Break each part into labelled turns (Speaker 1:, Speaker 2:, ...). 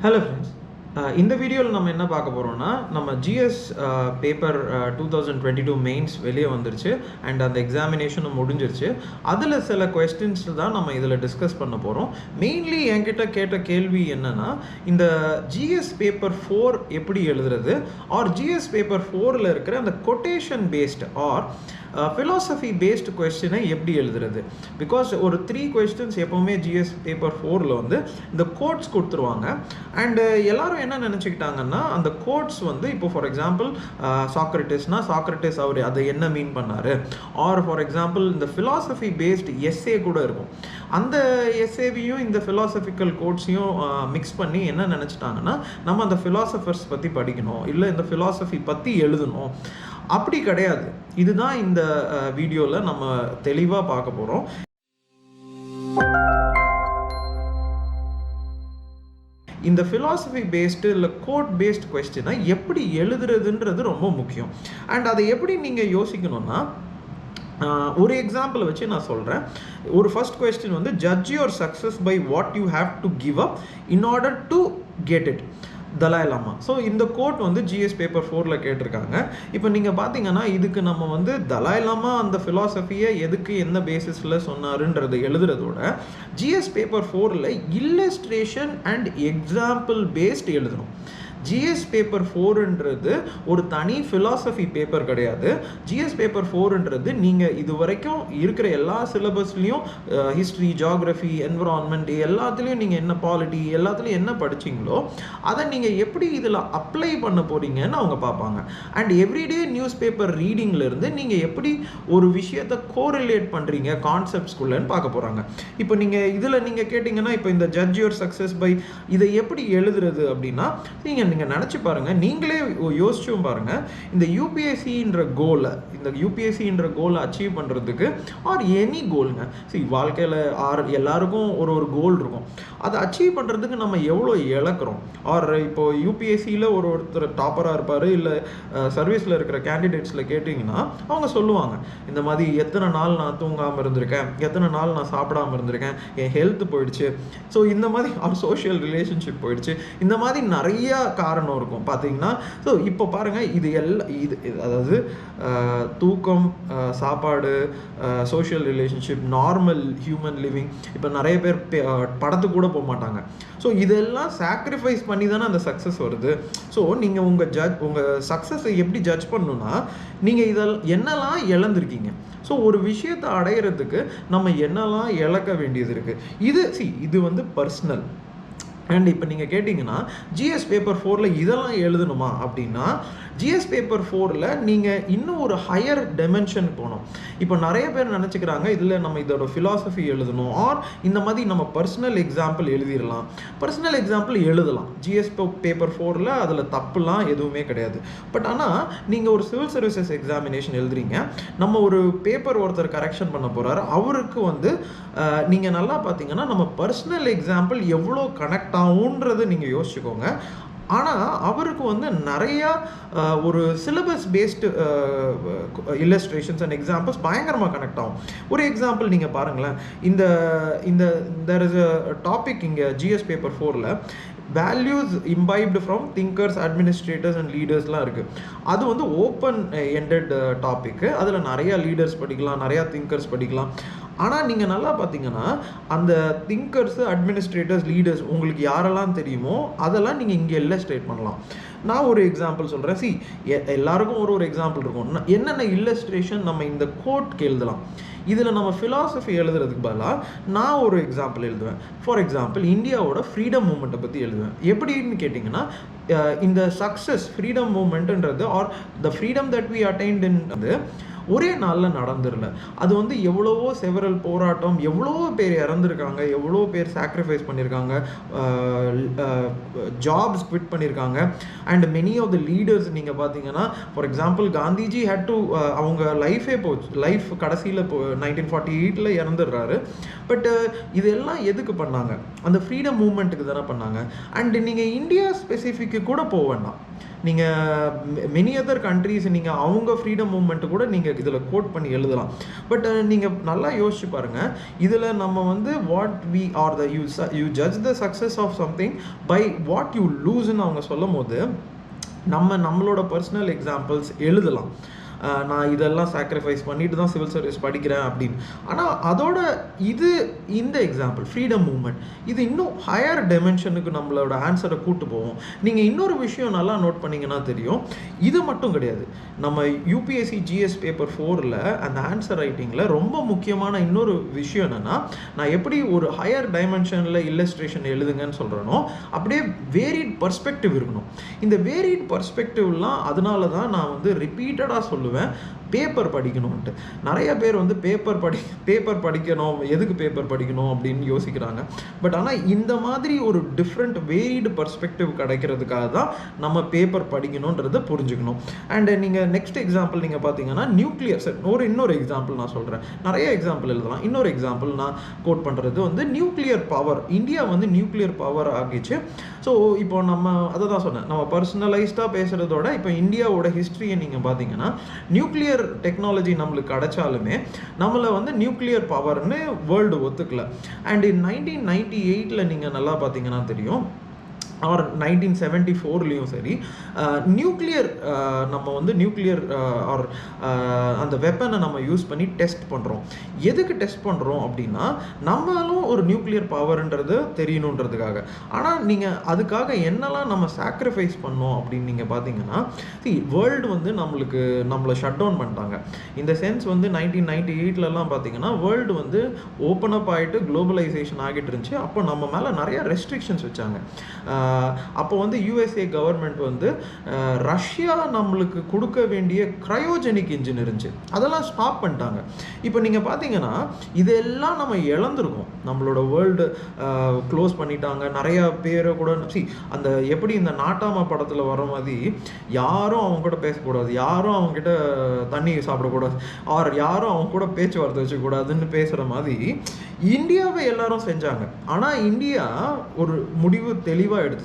Speaker 1: Hello friends. இந்த வீடியோவில் நம்ம என்ன பார்க்க போகிறோம்னா நம்ம GS பேப்பர் 2022 மெயின்ஸ் வெளியே வந்துருச்சு அண்ட் அந்த எக்ஸாமினேஷனும் முடிஞ்சிருச்சு. அதில் சில கொஸ்டின்ஸ் தான் நம்ம இதில் டிஸ்கஸ் பண்ண போகிறோம். மெயின்லி என்கிட்ட கேட்ட கேள்வி என்னென்னா, இந்த GS பேப்பர் 4 எப்படி எழுதுறது, ஆர் GS பேப்பர் 4ல் இருக்கிற அந்த quotation based or philosophy based கொஸ்டினை எப்படி எழுதுறது. பிகாஸ் ஒரு 3 கொஸ்டின்ஸ் எப்போவுமே GS பேப்பர் 4ல் வந்து இந்த கோட்ஸ் கொடுத்துருவாங்க. அண்டு எல்லாரும் என்ன நினச்சிக்கிட்டாங்கன்னா, அந்த கோட்ஸ் வந்து இப்போ ஃபார் எக்ஸாம்பிள் சாக்ரட்டிஸ்னா சாக்ரட்டிஸ் அவர் அதை என்ன மீன் பண்ணார், ஆர் ஃபார் எக்ஸாம்பிள் இந்த philosophy based எஸ்ஏ கூட இருக்கும். அந்த எஸ்ஏவையும் இந்த philosophical கோட்ஸையும் மிக்ஸ் பண்ணி என்ன நினச்சிட்டாங்கன்னா, நம்ம அந்த philosophers பற்றி படிக்கணும், இல்லை இந்த philosophy பற்றி எழுதணும். அப்படி கிடையாது. இதுதான் இந்த வீடியோவில் நம்ம தெளிவாக பார்க்க போகிறோம். இந்த philosophy பேஸ்டு இல்லை கோட் பேஸ்ட் கொஸ்டினை எப்படி எழுதுறதுன்றது ரொம்ப முக்கியம். அண்ட் அதை எப்படி நீங்கள் யோசிக்கணும்னா, ஒரு எக்ஸாம்பிள் வச்சு நான் சொல்கிறேன். ஒரு ஃபர்ஸ்ட் கொஸ்டின் வந்து judge your success by what you have to give up in order to get it, Dalai lama. So இந்த கோட் வந்து GS பேப்பர் 4ல் கேட்டிருக்காங்க. இப்போ நீங்கள் பார்த்தீங்கன்னா இதுக்கு நம்ம வந்து Dalai lama அந்த ஃபிலாசபியை எதுக்கு எந்த பேசிஸில் சொன்னாருன்றதை எழுதுறதோட GS பேப்பர் 4ல் இல்லஸ்ட்ரேஷன் அண்ட் எக்ஸாம்பிள் பேஸ்ட் எழுதணும். GS பேப்பர் 4ன்றது ஒரு தனி ஃபிலாசபி பேப்பர் கிடையாது. GS பேப்பர் 4ன்றது நீங்கள் இது வரைக்கும் இருக்கிற எல்லா சிலபஸ்லையும் ஹிஸ்ட்ரி, ஜியாகிரஃபி, என்விரான்மெண்ட் எல்லாத்துலேயும் நீங்கள் என்ன பாலிட்டி எல்லாத்துலேயும் என்ன படிச்சிங்களோ அதை நீங்கள் எப்படி இதில் அப்ளை பண்ண போகிறீங்கன்னு அவங்க பார்ப்பாங்க. அண்ட் எவ்ரிடே நியூஸ் பேப்பர் ரீடிங்லேருந்து நீங்கள் எப்படி ஒரு விஷயத்தை கோரிலேட் பண்ணுறீங்க கான்செப்ட்ஸ்குள்ளேன்னு பார்க்க போகிறாங்க. இப்போ நீங்கள் இதில் நீங்கள் கேட்டிங்கன்னா, இப்போ இந்த ஜட்ஜ் யுவர் சக்ஸஸ் பை இதை எப்படி எழுதுறது அப்படின்னா, நீங்கள் நினச்சி பாருங்கள், நீங்களே யோசிச்சும் பாருங்கள். இந்த யூபிஎஸ்சின்ற கோலை அச்சீவ் பண்ணுறதுக்கு ஆர் எனி கோலுங்க, வாழ்க்கையில் எல்லாருக்கும் ஒரு கோல் இருக்கும். அதை அச்சீவ் பண்ணுறதுக்கு நம்ம எவ்வளோ இழக்கிறோம். ஆர் இப்போ யூபிஎஸ்சியில் ஒருத்தர் டாப்பராக இருப்பார், இல்லை சர்வீஸில் இருக்கிற கேண்டிடேட்ஸில் கேட்டிங்கன்னா அவங்க சொல்லுவாங்க, இந்த மாதிரி எத்தனை நாள் நான் தூங்காமல் இருந்திருக்கேன், எத்தனை நாள் நான் சாப்பிடாமல் இருந்திருக்கேன், என் ஹெல்த் போயிடுச்சு, ஸோ இந்த மாதிரி ஆர் சோஷியல் ரிலேஷன்ஷிப் போயிடுச்சு, இந்த மாதிரி நிறையா காரணம் இருக்கும் பார்த்தீங்கன்னா. ஸோ இப்போ பாருங்கள், இது அதாவது தூக்கம், சாப்பாடு, social relationship, normal human living. இப்போ நிறைய பேர் படத்துக்கு கூட போக மாட்டாங்க. ஸோ இதெல்லாம் சாக்ரிஃபைஸ் பண்ணி தானே அந்த சக்ஸஸ் வருது. ஸோ நீங்கள் உங்கள் சக்ஸஸை எப்படி ஜட்ஜ் பண்ணணும்னா, நீங்கள் என்னெல்லாம் இழந்திருக்கீங்க. ஸோ ஒரு விஷயத்தை அடையிறதுக்கு நம்ம என்னெல்லாம் இழக்க வேண்டியது இருக்குது. இது வந்து பர்சனல். அண்ட் இப்போ நீங்கள் கேட்டிங்கன்னா GS பேப்பர் 4ல் இதெல்லாம் எழுதணுமா அப்படின்னா, GS பேப்பர் 4ல் நீங்கள் இன்னும் ஒரு ஹையர் டைமென்ஷன் போகணும். இப்போ நிறைய பேர் நினச்சிக்கிறாங்க, இதில் நம்ம இதோட ஃபிலாசபி எழுதணும், ஆர் இந்த மாதிரி நம்ம பர்சனல் எக்ஸாம்பிள் எழுதிடலாம். பர்சனல் எக்ஸாம்பிள் எழுதலாம் GS பேப்பர் 4ல், அதில் தப்புலாம் எதுவுமே கிடையாது. பட் ஆனால் நீங்கள் ஒரு சிவில் சர்வீசஸ் எக்ஸாமினேஷன் எழுதுறீங்க, நம்ம ஒரு பேப்பர் ஒருத்தர் கரெக்ஷன் பண்ண போகிறாரு, அவருக்கு வந்து நீங்கள் நல்லா பார்த்தீங்கன்னா நம்ம பர்சனல் எக்ஸாம்பிள் எவ்வளோ கனெக்ட் ஆகுன்றது நீங்கள் யோசிச்சுக்கோங்க. ஆனால் அவருக்கு வந்து நிறையா ஒரு syllabus based illustrations and examples பயங்கரமாக கனெக்ட் ஆகும். ஒரு எக்ஸாம்பிள் நீங்கள் பாருங்களேன், there is a டாபிக் இங்கே GS பேப்பர் 4ல் values imbibed from thinkers, administrators and லீடர்ஸ்லாம் இருக்குது. அது வந்து ஓப்பன் எண்டட் டாபிக்கு. அதில் நிறையா லீடர்ஸ் படிக்கலாம், நிறையா திங்கர்ஸ் படிக்கலாம். ஆனால் நீங்கள் நல்லா பார்த்தீங்கன்னா அந்த திங்கர்ஸு, அட்மினிஸ்ட்ரேட்டர்ஸ், லீடர்ஸ் உங்களுக்கு யாரெல்லாம் தெரியுமோ அதெல்லாம் நீங்கள் இங்கே இல்லஸ்ட்ரேட் பண்ணலாம். நான் ஒரு எக்ஸாம்பிள் சொல்கிறேன். எல்லாருக்கும் ஒரு எக்ஸாம்பிள் இருக்கும். என்னென்ன இல்லஸ்ட்ரேஷன் நம்ம இந்த கோட்க்கு எழுதலாம். இதில் நம்ம ஃபிலாசபி எழுதுறதுக்கு பதிலாக நான் ஒரு எக்ஸாம்பிள் எழுதுவேன். ஃபார் எக்ஸாம்பிள் இந்தியாவோட ஃப்ரீடம் மூமெண்ட்டை பற்றி எழுதுவேன். எப்படின்னு கேட்டிங்கன்னா, இந்த சக்ஸஸ் ஃப்ரீடம் மூமெண்ட்டுன்றது are the freedom that we attained வந்து ஒரே நாளில் நடந்துடல. அது வந்து எவ்வளவோ செவரல் போராட்டம், எவ்வளோ பேர் இறந்துருக்காங்க, எவ்வளோ பேர் சாக்ரிஃபைஸ் பண்ணியிருக்காங்க, ஜாப்ஸ் குவிட் பண்ணியிருக்காங்க. And many of the leaders நீங்கள் பார்த்தீங்கன்னா, for example Gandhiji had to அவங்க லைஃபே போச்சு. லைஃப் கடைசியில் 1948 இறந்துடுறாரு. பட் இதெல்லாம் எதுக்கு பண்ணாங்க? அந்த ஃப்ரீடம் மூவ்மெண்ட்டுக்கு தானே பண்ணாங்க. அண்ட் நீங்கள் இந்தியா ஸ்பெசிஃபிக்கு கூட போக வேண்டாம், நீங்கள் மெனி அதர் கண்ட்ரீஸ் நீங்கள் அவங்க ஃப்ரீடம் மூவ்மெண்ட்டு கூட நீங்கள் நீங்கள் இதில் கோட் பண்ணி எழுதலாம். பட் நீங்கள் நல்லா யோசிச்சு பாருங்கள், இதில் நம்ம வந்து what we are the you judge the success of something by what you லூஸ்ன்னு அவங்க சொல்லும் போது நம்மளோட பர்சனல் எக்ஸாம்பிள்ஸ் எழுதலாம். நான் இதெல்லாம் சாக்ரிஃபைஸ் பண்ணிட்டு தான் சிவில் சர்வீஸ் படிக்கிறேன் அப்படின்னு. ஆனால் அதோட இந்த எக்ஸாம்பிள் ஃப்ரீடம் மூவ்மெண்ட் இது இன்னும் ஹையர் டைமென்ஷனுக்கு நம்மளோட ஆன்சரை கூட்டு போவோம். நீங்கள் இன்னொரு விஷயம் நல்லா நோட் பண்ணிங்கன்னா தெரியும், இது மட்டும் கிடையாது. நம்ம யூபிஎஸ்சி ஜிஎஸ் பேப்பர் 4ல் அந்த ஆன்சர் ரைட்டிங்கில் ரொம்ப முக்கியமான இன்னொரு விஷயம் என்னென்னா, நான் எப்படி ஒரு ஹையர் டைமென்ஷனில் இல்லஸ்ட்ரேஷன் எழுதுங்கன்னு சொல்கிறேனோ அப்படியே வேரிட் பர்ஸ்பெக்டிவ் இருக்கணும். இந்த வேரிட் பர்ஸ்பெக்டிவ்லாம் அதனால தான் நான் வந்து ரிப்பீட்டடாக சொல்லுவேன் பேப்பர் படிக்கணும்ன்ட்டு. நிறைய பேர் வந்து பேப்பர் படிக்கணும், எதுக்கு பேப்பர் படிக்கணும் அப்படின்னு யோசிக்கிறாங்க. பட் ஆனால் இந்த மாதிரி ஒரு டிஃப்ரெண்ட் வேரிடு பர்ஸ்பெக்டிவ் கிடைக்கிறதுக்காக தான் நம்ம பேப்பர் படிக்கணுன்றதை புரிஞ்சுக்கணும். அண்ட் நீங்கள் நெக்ஸ்ட் எக்ஸாம்பிள் நீங்கள் பார்த்தீங்கன்னா நியூக்ளியர் இன்னொரு எக்ஸாம்பிள் நான் சொல்கிறேன். நிறைய எக்ஸாம்பிள் எழுதலாம். இன்னொரு எக்ஸாம்பிள் நான் கோட் பண்ணுறது வந்து நியூக்ளியர் பவர். இந்தியா வந்து நியூக்ளியர் பவர் ஆகிச்சு. ஸோ இப்போ நம்ம அதை தான் சொன்னேன், நம்ம பர்சனலைஸ்டாக பேசுகிறதோட இப்போ இந்தியாவோட ஹிஸ்ட்ரியை நீங்கள் பார்த்தீங்கன்னா நியூக்ளியர் டெக்னாலஜி நம்மளுக்கு கிடைச்சாலுமே நம்மளை வந்து நியூக்ளியர் பவர்னு வேர்ல்டு ஒத்துக்கல. அண்ட் 1998 நீங்கள் நல்லா பார்த்தீங்கன்னா தெரியும், ஆர் 1974லையும் சரி, நியூக்ளியர் நம்ம வந்து நியூக்ளியர் ஆர் அந்த வெப்பனை நம்ம யூஸ் பண்ணி டெஸ்ட் பண்ணுறோம். எதுக்கு டெஸ்ட் பண்ணுறோம் அப்படின்னா நம்மளும் ஒரு நியூக்ளியர் பவர்ன்றது தெரியணுன்றதுக்காக. ஆனால் நீங்கள் அதுக்காக என்னெல்லாம் நம்ம சாக்ரிஃபைஸ் பண்ணோம் அப்படின்னு நீங்கள் பார்த்தீங்கன்னா, வேர்ல்டு வந்து நம்மளை ஷட் டவுன் பண்ணிட்டாங்க. இந்த சென்ஸ் வந்து 1998லலாம் பார்த்தீங்கன்னா வேர்ல்டு வந்து ஓப்பன் அப் ஆகிட்டு குளோபலைசேஷன் ஆகிட்டு இருந்துச்சு. அப்போ நம்ம மேலே நிறைய ரெஸ்ட்ரிக்ஷன்ஸ் வச்சாங்க. அப்போ வந்து யூஎஸ்ஏ கவர்மெண்ட் வந்து ரஷ்யா நம்மளுக்கு கொடுக்க வேண்டிய கிரையோஜெனிக் இன்ஜின் இருந்துச்சு, அதெல்லாம் ஸ்டாப் பண்ணிட்டாங்க. இப்போ நீங்கள் பார்த்தீங்கன்னா இதெல்லாம் நம்ம இழந்திருக்கோம். நம்மளோட வேர்ல்டு க்ளோஸ் பண்ணிட்டாங்க. நிறைய பேரை கூட அந்த எப்படி இந்த நாட்டாம படத்தில் வர மாதிரி யாரும் அவங்க கூட பேசக்கூடாது, யாரும் அவங்க கிட்ட தண்ணி சாப்பிடக்கூடாது, ஆர் யாரும் அவங்க கூட பேச்சுவார்த்தை வச்சுக்கூடாதுன்னு பேசுகிற மாதிரி இந்தியாவை எல்லாரும் செஞ்சாங்க. ஆனால் இந்தியா ஒரு முடிவு தெளிவாக எடுத்துச்சு.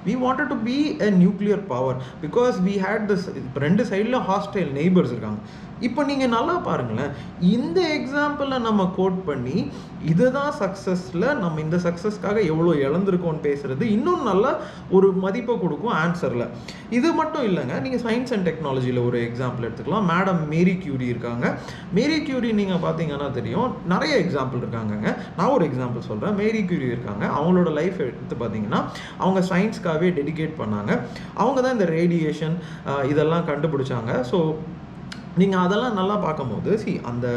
Speaker 1: we wanted to be a nuclear power because we had this ரெண்டு சைடில் ஹாஸ்டைல் நெய்பர்ஸ் இருக்காங்க. இப்போ நீங்கள் நல்லா பாருங்களேன், இந்த எக்ஸாம்பிளை நம்ம கோட் பண்ணி இதுதான் சக்ஸஸில் நம்ம இந்த சக்ஸஸ்க்காக எவ்வளோ இழந்திருக்கோன்னு பேசுகிறது இன்னும் நல்லா ஒரு மதிப்பை கொடுக்கும் ஆன்சரில். இது மட்டும் இல்லைங்க, நீங்கள் சயின்ஸ் அண்ட் டெக்னாலஜியில் ஒரு எக்ஸாம்பிள் எடுத்துக்கலாம். மேடம் மேரி கியூரி இருக்காங்க. மேரி கியூரி நீங்கள் பார்த்தீங்கன்னா தெரியும், நிறைய எக்ஸாம்பிள் இருக்காங்கங்க. நான் ஒரு எக்ஸாம்பிள் சொல்கிறேன். மேரி கியூரி இருக்காங்க. அவங்களோட லைஃப் எடுத்து பார்த்தீங்கன்னா அவங்க சயின்ஸ்க்காகவே டெடிகேட் பண்ணாங்க. அவங்க தான் இந்த ரேடியேஷன் இதெல்லாம் கண்டுபிடிச்சாங்க. ஸோ நீங்கள் அதெல்லாம் நல்லா பார்க்கும்போது அந்த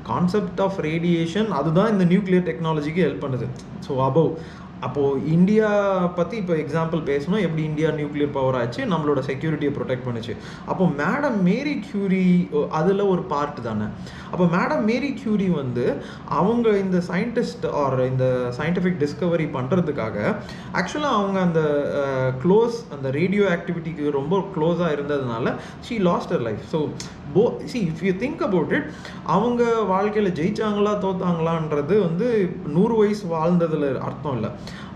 Speaker 1: கான்செப்ட் ஆஃப் ரேடியேஷன் அதுதான் இந்த நியூக்ளியர் டெக்னாலஜிக்கு ஹெல்ப் பண்ணுது. ஸோ அப்போது இந்தியா பற்றி இப்போ எக்ஸாம்பிள் பேசணும், எப்படி இந்தியா நியூக்ளியர் பவர் ஆச்சு, நம்மளோட செக்யூரிட்டியை ப்ரொடெக்ட் பண்ணுச்சு. அப்போது மேடம் மேரி கியூரி அதில் ஒரு பார்ட் தானே. அப்போ மேடம் மேரி கியூரி வந்து அவங்க இந்த சயின்டிஸ்ட் ஆர் இந்த சயின்டிஃபிக் டிஸ்கவரி பண்ணுறதுக்காக ஆக்சுவலாக அவங்க அந்த அந்த ரேடியோ ஆக்டிவிட்டிக்கு ரொம்ப க்ளோஸாக இருந்ததுனால she last her life. So if you think about it, அவங்க வாழ்க்கையில் ஜெயிச்சாங்களா தோத்தாங்களான்றது வந்து 100 வயசு வாழ்ந்ததில் அர்த்தம் இல்லை.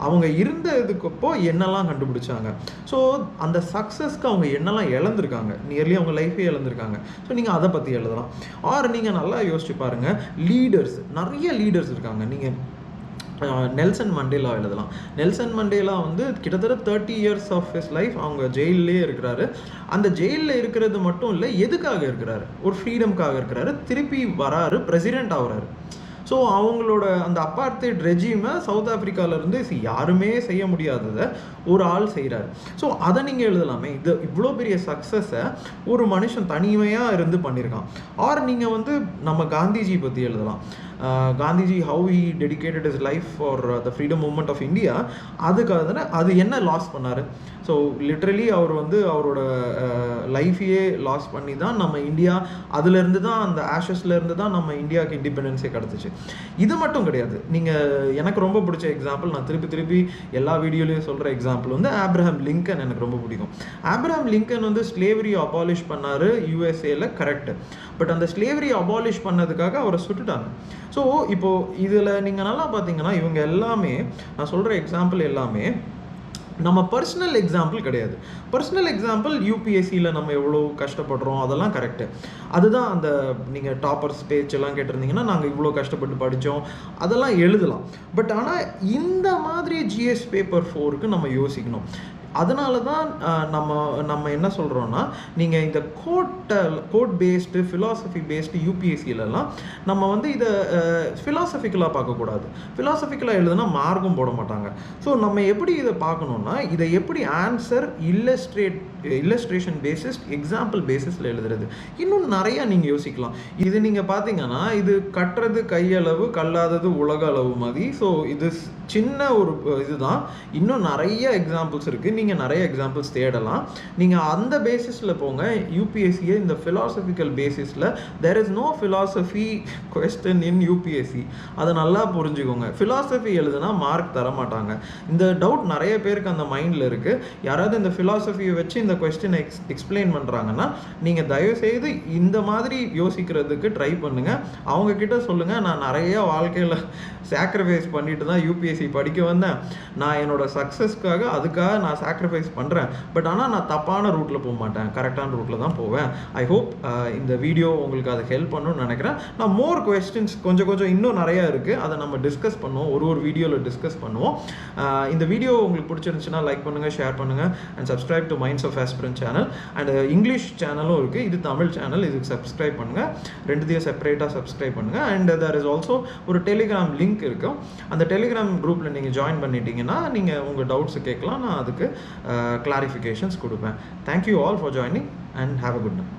Speaker 1: அவங்க இருந்ததுக்கப்போ என்னெல்லாம் கண்டுபிடிச்சாங்க, ஸோ அந்த சக்ஸஸ்க்கு அவங்க என்னெல்லாம் இழந்திருக்காங்க, நியர்லி அவங்க லைஃபே இழந்திருக்காங்க. ஸோ நீங்கள் அதை பற்றி எழுதலாம். ஆர் நீங்கள் நல்லா யோசிச்சு பாருங்கள், லீடர்ஸ், நிறைய லீடர்ஸ் இருக்காங்க. நீங்கள் நெல்சன் மண்டேலா எழுதலாம். நெல்சன் மண்டேலா வந்து கிட்டத்தட்ட 30 years ஆஃப் ஹிஸ் லைஃப் அவங்க ஜெயிலே இருக்கிறாரு. அந்த ஜெயிலில் இருக்கிறது மட்டும் இல்லை, எதுக்காக இருக்கிறாரு, ஒரு ஃப்ரீடம்காக இருக்கிறாரு. திருப்பி வராரு, பிரசிடென்ட் ஆகுறாரு. ஸோ அவங்களோட அந்த அப்பார்த்தைட் ரெஜிமை சவுத் ஆஃப்ரிக்காவிலேருந்து யாருமே செய்ய முடியாததை ஒரு ஆள் செய்கிறாரு. ஸோ அதை நீங்கள் எழுதலாமே. இவ்வளோ பெரிய சக்ஸஸை ஒரு மனுஷன் தனிமையாக இருந்து பண்ணியிருக்கான். ஆர் நீங்கள் வந்து நம்ம காந்திஜி பற்றி எழுதலாம். Gandhiji how he dedicated his life for the freedom movement of India. அதுக்காக தானே அது என்ன லாஸ் பண்ணார். ஸோ லிட்ரலி அவர் வந்து அவரோட லைஃபையே லாஸ் பண்ணி தான் நம்ம இந்தியா, அதுலேருந்து தான் அந்த ஆஷஸ்லேருந்து தான் நம்ம இந்தியாவுக்கு இண்டிபெண்டன்ஸே கிடச்சிச்சு. இது மட்டும் கிடையாது. நீங்கள் எனக்கு ரொம்ப பிடிச்ச எக்ஸாம்பிள், நான் திருப்பி எல்லா வீடியோலையும் சொல்கிற எக்ஸாம்பிள் வந்து ஆப்ரஹாம் லிங்கன் எனக்கு ரொம்ப பிடிக்கும். ஆப்ரஹாம் லிங்கன் வந்து ஸ்லேவரி அபாலிஷ் பண்ணார் யூஎஸ்ஏல, கரெக்டு. பட் அந்த ஸ்லேவரி அபாலிஷ் பண்ணதுக்காக அவரை சுட்டுட்டாங்க. ஸோ இப்போது இதில் நீங்கள் நல்லா பார்த்தீங்கன்னா இவங்க எல்லாமே, நான் சொல்கிற எக்ஸாம்பிள் எல்லாமே நம்ம பர்சனல் எக்ஸாம்பிள் கிடையாது. பர்சனல் எக்ஸாம்பிள் யூபிஎஸ்சியில் நம்ம எவ்வளோ கஷ்டப்படுறோம் அதெல்லாம் கரெக்டு. அதுதான் அந்த நீங்கள் டாப்பர்ஸ் பேச்செல்லாம் கேட்டிருந்தீங்கன்னா நாங்கள் இவ்வளோ கஷ்டப்பட்டு படித்தோம் அதெல்லாம் எழுதலாம். பட் ஆனால் இந்த மாதிரி ஜிஎஸ் பேப்பர் 4க்கு நம்ம யோசிக்கணும். அதனால தான் நம்ம என்ன சொல்கிறோன்னா, நீங்கள் இந்த கோட் பேஸ்டு ஃபிலாசபி பேஸ்டு யூபிஎஸ்சிலலாம் நம்ம வந்து இதை ஃபிலாசபிக்கலாக பார்க்கக்கூடாது. ஃபிலாசபிக்கலாக எழுதுனா மார்க்கும் போட மாட்டாங்க. ஸோ நம்ம எப்படி இதை பார்க்கணுன்னா, இதை எப்படி ஆன்சர் இல்லஸ்ட்ரேஷன் பேசிஸ் எக்ஸாம்பிள் பேசிஸில் எழுதுறது. இன்னும் நிறையா நீங்கள் யோசிக்கலாம். இது நீங்கள் பார்த்தீங்கன்னா இது கட்டுறது கையளவு கல்லாதது உலக அளவு மாதிரி. ஸோ இது சின்ன ஒரு இதுதான். இன்னும் நிறைய எக்ஸாம்பிள்ஸ் இருக்குது. நீங்கள் நிறைய எக்ஸாம்பிள்ஸ் தேடலாம். நீங்கள் அந்த பேசிஸில் போங்க. யூபிஎஸ்சியை இந்த ஃபிலாசபிக்கல் பேசிஸில் there is no philosophy question in UPSC. அதை நல்லா புரிஞ்சுக்கோங்க. ஃபிலாசபி எழுதுனா மார்க் தர மாட்டாங்க. இந்த டவுட் நிறைய பேருக்கு அந்த மைண்டில் இருக்குது. யாராவது இந்த ஃபிலாசபியை வச்சு இந்த கொஸ்டினை எக்ஸ்பிளைன் பண்ணுறாங்கன்னா நீங்கள் தயவுசெய்து இந்த மாதிரி யோசிக்கிறதுக்கு ட்ரை பண்ணுங்கள். அவங்கக்கிட்ட சொல்லுங்கள், நான் நிறைய வாழ்க்கையில் சாக்ரிஃபைஸ் பண்ணிட்டு தான் யூபிஎஸ்சி படிக்க வந்தேன். நான் என்னோட சக்ஸஸ்க்காக அதுக்காக நான் சாக்ரிஃபைஸ் பண்ணுறேன். பட் ஆனால் நான் தப்பான ரூட்டில் போக மாட்டேன், கரெக்டான ரூட்டில் தான் போவேன். ஐ ஹோப் இந்த வீடியோ உங்களுக்கு அதை ஹெல்ப் பண்ணணும்னு நினைக்கிறேன். நான் மோர் கொஸ்டின்ஸ் கொஞ்சம் இன்னும் நிறையா இருக்குது. அதை நம்ம டிஸ்கஸ் பண்ணுவோம். ஒரு வீடியோவில் டிஸ்கஸ் பண்ணுவோம். இந்த வீடியோ உங்களுக்கு பிடிச்சிருந்துச்சுன்னா லைக் பண்ணுங்கள், ஷேர் பண்ணுங்கள் and subscribe to minds of aspirant channel. And English சேனலும் இருக்குது. இது தமிழ் சேனல். இதுக்கு சப்ஸ்கிரைப் பண்ணுங்கள். ரெண்டுத்தையும் செப்பரேட்டாக சப்ஸ்கிரைப் பண்ணுங்கள். அண்ட் தேர் இஸ் ஆல்சோ ஒரு டெலிகிராம் லிங்க் இருக்கும். அந்த டெலிகிராம் குரூப்பில் நீங்கள் ஜாயின் பண்ணிட்டீங்கன்னா நீங்கள் உங்கள் டவுட்ஸை கேட்கலாம். நான் அதுக்கு கிளாரிஃபிகேஷன்ஸ் கொடுப்பேன். Thank you all for joining and have a good night.